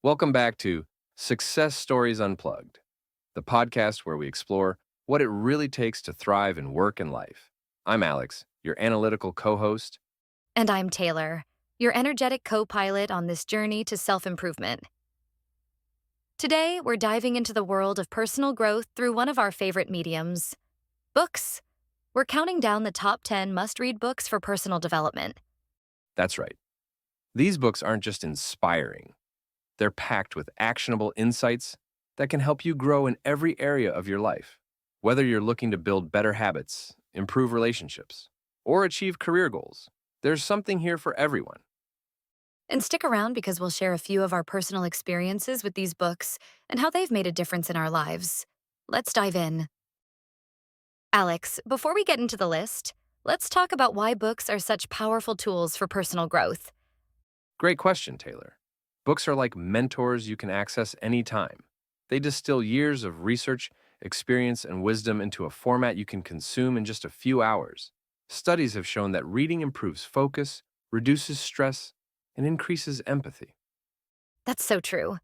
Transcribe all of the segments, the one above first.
Welcome back to Success Stories Unplugged, the podcast where we explore what it really takes to thrive in work and life. I'm Alex, your analytical co-host. And I'm Taylor, your energetic co-pilot on this journey to self-improvement. Today, we're diving into the world of personal growth through one of our favorite mediums, books. We're counting down the top 10 must-read books for personal development. That's right. These books aren't just inspiring. They're packed with actionable insights that can help you grow in every area of your life. Whether you're looking to build better habits, improve relationships, or achieve career goals, there's something here for everyone. And stick around because we'll share a few of our personal experiences with these books and how they've made a difference in our lives. Let's dive in. Alex, before we get into the list, let's talk about why books are such powerful tools for personal growth. Great question, Taylor. Books are like mentors you can access anytime. They distill years of research, experience, and wisdom into a format you can consume in just a few hours. Studies have shown that reading improves focus, reduces stress, and increases empathy. That's so true.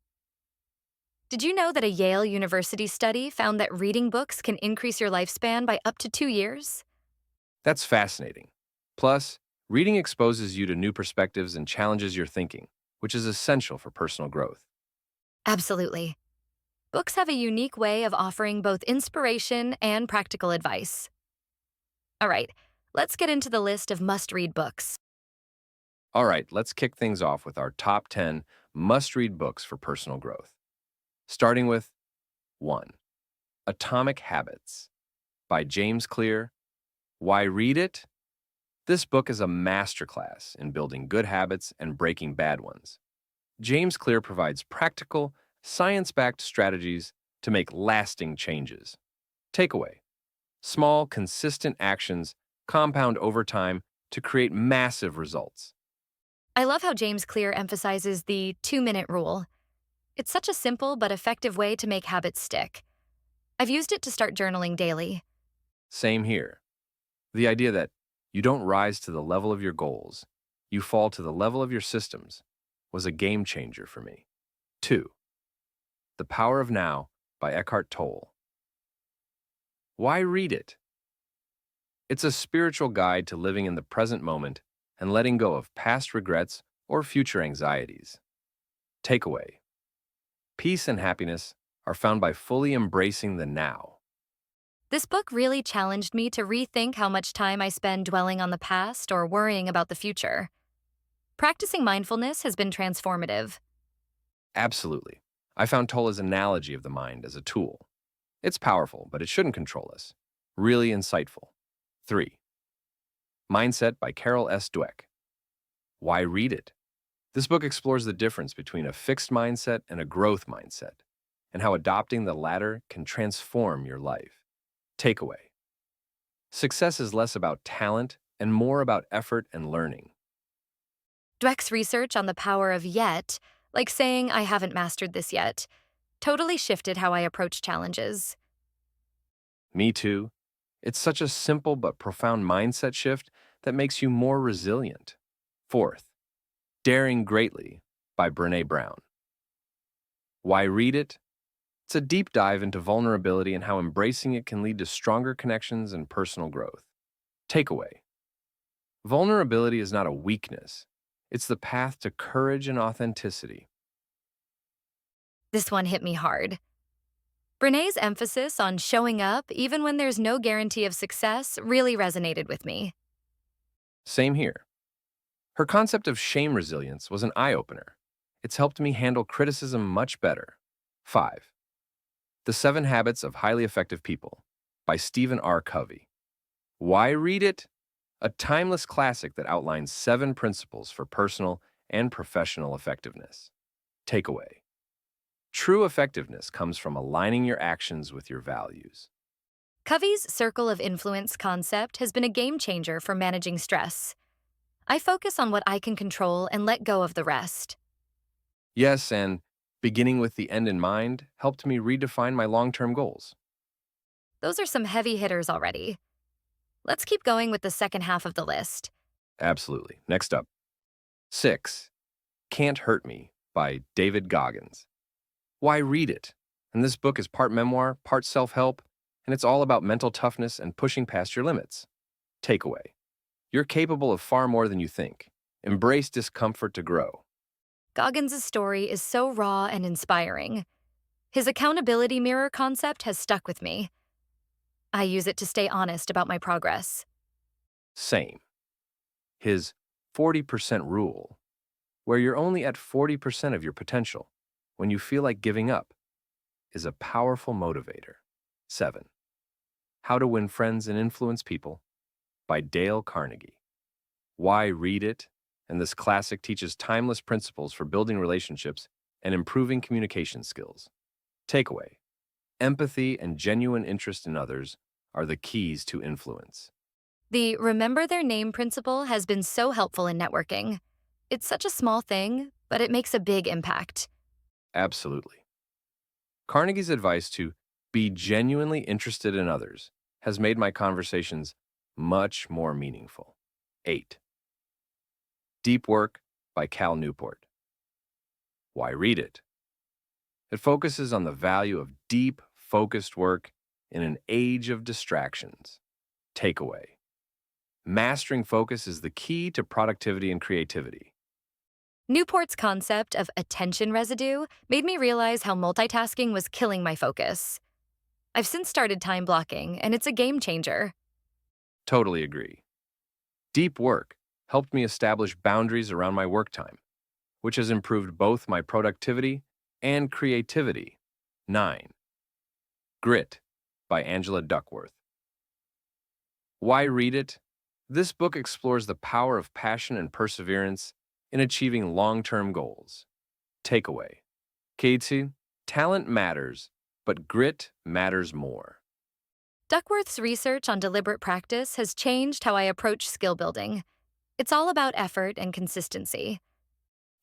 Did you know that a Yale University study found that reading books can increase your lifespan by up to 2 years? That's fascinating. Plus, reading exposes you to new perspectives and challenges your thinking, which is essential for personal growth. Absolutely. Books have a unique way of offering both inspiration and practical advice. All right, let's get into the list of must-read books. All right, let's kick things off with our top 10 must-read books for personal growth. Starting with 1. Atomic Habits by James Clear. Why read it? This book is a masterclass in building good habits and breaking bad ones. James Clear provides practical, science-backed strategies to make lasting changes. Takeaway: small, consistent actions compound over time to create massive results. I love how James Clear emphasizes the 2-minute rule. It's such a simple but effective way to make habits stick. I've used it to start journaling daily. Same here. The idea that you don't rise to the level of your goals, you fall to the level of your systems, was a game changer for me. 2. The Power of Now by Eckhart Tolle. Why read it? It's a spiritual guide to living in the present moment and letting go of past regrets or future anxieties. Takeaway: peace and happiness are found by fully embracing the now. This book really challenged me to rethink how much time I spend dwelling on the past or worrying about the future. Practicing mindfulness has been transformative. Absolutely. I found Tolle's analogy of the mind as a tool. It's powerful, but it shouldn't control us. Really insightful. 3. Mindset by Carol S. Dweck. Why read it? This book explores the difference between a fixed mindset and a growth mindset, and how adopting the latter can transform your life. Takeaway: success is less about talent and more about effort and learning. Dweck's research on the power of yet, like saying I haven't mastered this yet, totally shifted how I approach challenges. Me too. It's such a simple but profound mindset shift that makes you more resilient. 4th, Daring Greatly by Brené Brown. Why read it? It's a deep dive into vulnerability and how embracing it can lead to stronger connections and personal growth. Takeaway: vulnerability is not a weakness. It's the path to courage and authenticity. This one hit me hard. Brené's emphasis on showing up even when there's no guarantee of success really resonated with me. Same here. Her concept of shame resilience was an eye-opener. It's helped me handle criticism much better. 5. The 7 Habits of Highly Effective People by Stephen R. Covey. Why read it? A timeless classic that outlines 7 principles for personal and professional effectiveness. Takeaway: true effectiveness comes from aligning your actions with your values. Covey's circle of influence concept has been a game changer for managing stress. I focus on what I can control and let go of the rest. Yes, and beginning with the end in mind helped me redefine my long-term goals. Those are some heavy hitters already. Let's keep going with the second half of the list. Absolutely. Next up. 6. Can't Hurt Me by David Goggins. Why read it? And this book is part memoir, part self-help, and it's all about mental toughness and pushing past your limits. Takeaway: you're capable of far more than you think. Embrace discomfort to grow. Goggins' story is so raw and inspiring. His accountability mirror concept has stuck with me. I use it to stay honest about my progress. Same. His 40% rule, where you're only at 40% of your potential when you feel like giving up, is a powerful motivator. 7. How to Win Friends and Influence People by Dale Carnegie. Why read it? And this classic teaches timeless principles for building relationships and improving communication skills. Takeaway: empathy and genuine interest in others are the keys to influence. The remember their name principle has been so helpful in networking. It's such a small thing, but it makes a big impact. Absolutely. Carnegie's advice to be genuinely interested in others has made my conversations much more meaningful. 8. Deep Work by Cal Newport. Why read it? It focuses on the value of deep, focused work in an age of distractions. Takeaway: mastering focus is the key to productivity and creativity. Newport's concept of attention residue made me realize how multitasking was killing my focus. I've since started time blocking, and it's a game changer. Totally agree. Deep Work helped me establish boundaries around my work time, which has improved both my productivity and creativity. 9. Grit by Angela Duckworth. Why read it? This book explores the power of passion and perseverance in achieving long-term goals. Takeaway: Katie, talent matters, but grit matters more. Duckworth's research on deliberate practice has changed how I approach skill building. It's all about effort and consistency.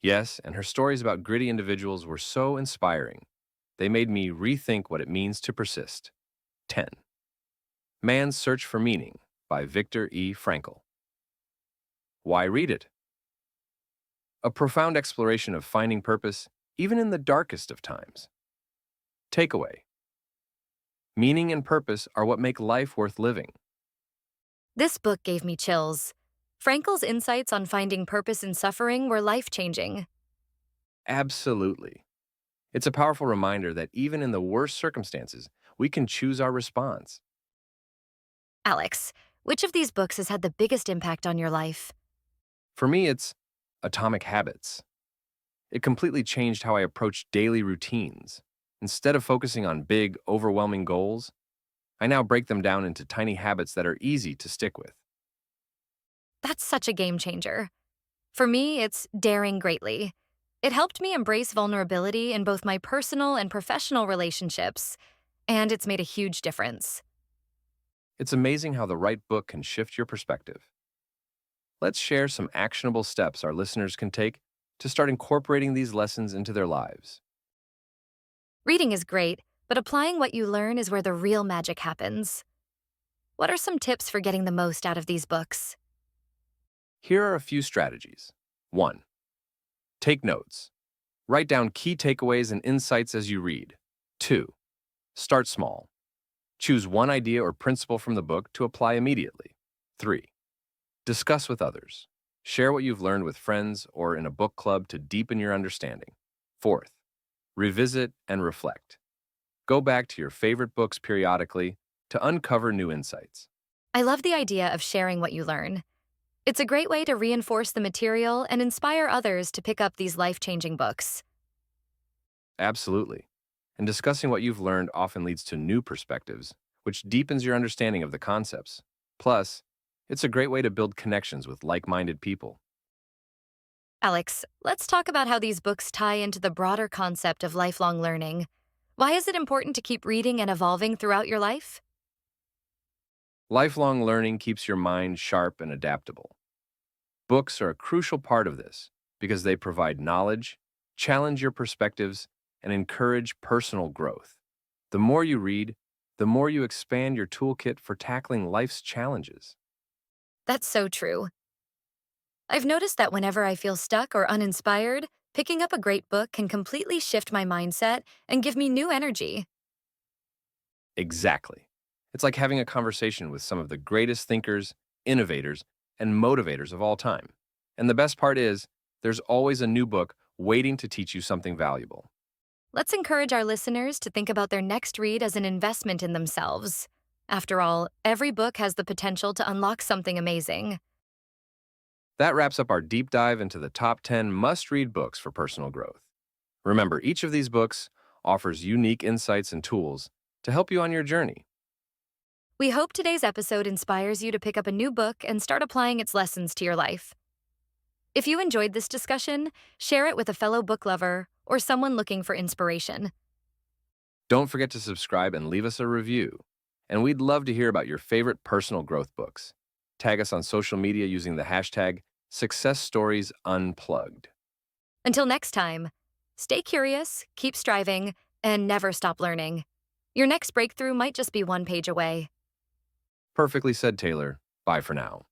Yes, and her stories about gritty individuals were so inspiring. They made me rethink what it means to persist. 10. Man's Search for Meaning by Viktor E. Frankl. Why read it? A profound exploration of finding purpose even in the darkest of times. Takeaway: meaning and purpose are what make life worth living. This book gave me chills. Frankl's insights on finding purpose in suffering were life-changing. Absolutely. It's a powerful reminder that even in the worst circumstances, we can choose our response. Alex, which of these books has had the biggest impact on your life? For me, it's Atomic Habits. It completely changed how I approach daily routines. Instead of focusing on big, overwhelming goals, I now break them down into tiny habits that are easy to stick with. That's such a game changer. For me, it's Daring Greatly. It helped me embrace vulnerability in both my personal and professional relationships, and it's made a huge difference. It's amazing how the right book can shift your perspective. Let's share some actionable steps our listeners can take to start incorporating these lessons into their lives. Reading is great, but applying what you learn is where the real magic happens. What are some tips for getting the most out of these books? Here are a few strategies. 1. Take notes. Write down key takeaways and insights as you read. 2. Start small. Choose one idea or principle from the book to apply immediately. 3. Discuss with others. Share what you've learned with friends or in a book club to deepen your understanding. 4th, revisit and reflect. Go back to your favorite books periodically to uncover new insights. I love the idea of sharing what you learn. It's a great way to reinforce the material and inspire others to pick up these life-changing books. Absolutely. And discussing what you've learned often leads to new perspectives, which deepens your understanding of the concepts. Plus, it's a great way to build connections with like-minded people. Alex, let's talk about how these books tie into the broader concept of lifelong learning. Why is it important to keep reading and evolving throughout your life? Lifelong learning keeps your mind sharp and adaptable. Books are a crucial part of this because they provide knowledge, challenge your perspectives, and encourage personal growth. The more you read, the more you expand your toolkit for tackling life's challenges. That's so true. I've noticed that whenever I feel stuck or uninspired, Picking up a great book can completely shift my mindset and give me new energy. Exactly. It's like having a conversation with some of the greatest thinkers, innovators, and motivators of all time. And the best part is, there's always a new book waiting to teach you something valuable. Let's encourage our listeners to think about their next read as an investment in themselves. After all, every book has the potential to unlock something amazing. That wraps up our deep dive into the top 10 must read books for personal growth. Remember, each of these books offers unique insights and tools to help you on your journey. We hope today's episode inspires you to pick up a new book and start applying its lessons to your life. If you enjoyed this discussion, share it with a fellow book lover or someone looking for inspiration. Don't forget to subscribe and leave us a review. And we'd love to hear about your favorite personal growth books. Tag us on social media using the hashtag SuccessStoriesUnplugged. Until next time, stay curious, keep striving, and never stop learning. Your next breakthrough might just be one page away. Perfectly said, Taylor. Bye for now.